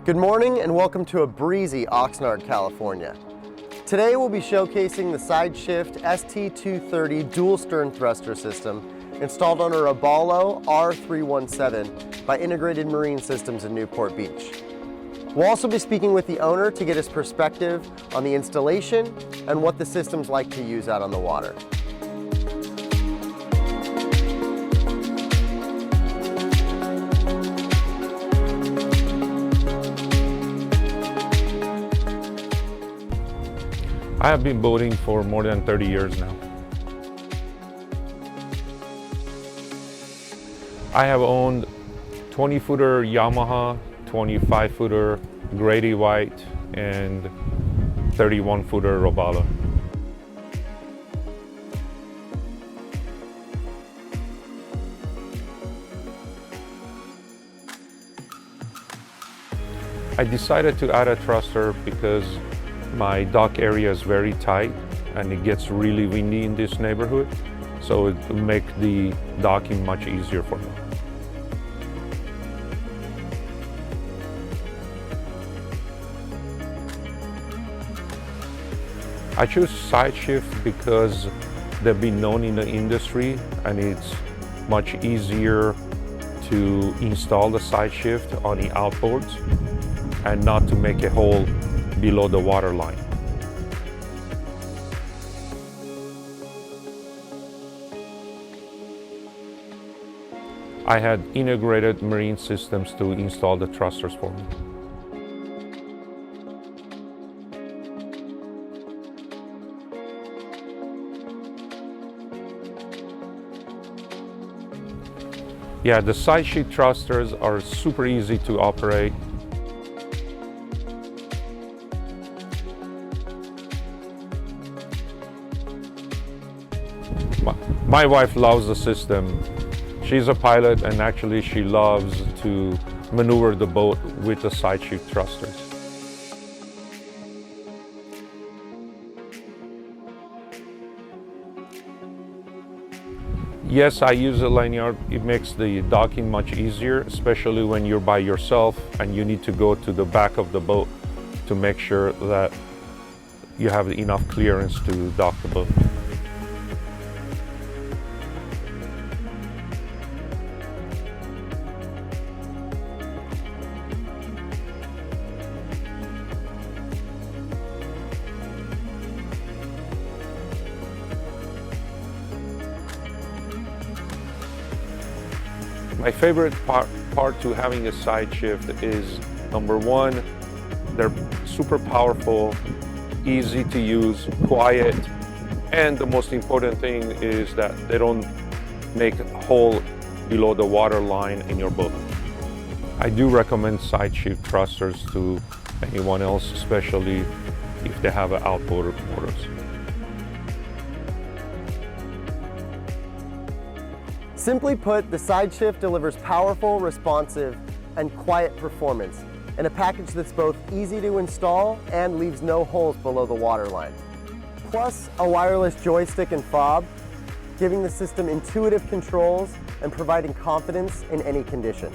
Good morning and welcome to a breezy Oxnard, California. Today we'll be showcasing the SideShift ST230 dual stern thruster system installed on a Robalo R317 by Integrated Marine Systems in Newport Beach. We'll also be speaking with the owner to get his perspective on the installation and what the system's like to use out on the water. I have been boating for more than 30 years now. I have owned 20-footer Yamaha, 25-footer Grady White, and 31-footer Robalo. I decided to add a thruster because my dock area is very tight and it gets really windy in this neighborhood, so it will make the docking much easier for me. I choose SideShift because they've been known in the industry and it's much easier to install the SideShift on the outboards and not to make a hole below the waterline. I had Integrated Marine Systems to install the thrusters for me. Yeah, the SideShift thrusters are super easy to operate. My wife loves the system. She's a pilot and actually she loves to maneuver the boat with the SideShift thrusters. Yes, I use a lanyard. It makes the docking much easier, especially when you're by yourself and you need to go to the back of the boat to make sure that you have enough clearance to dock the boat. My favorite part to having a SideShift is, number one, they're super powerful, easy to use, quiet, and the most important thing is that they don't make a hole below the water line in your boat. I do recommend SideShift thrusters to anyone else, especially if they have an outboard motors. Simply put, the SideShift delivers powerful, responsive, and quiet performance in a package that's both easy to install and leaves no holes below the waterline. Plus, a wireless joystick and fob, giving the system intuitive controls and providing confidence in any condition.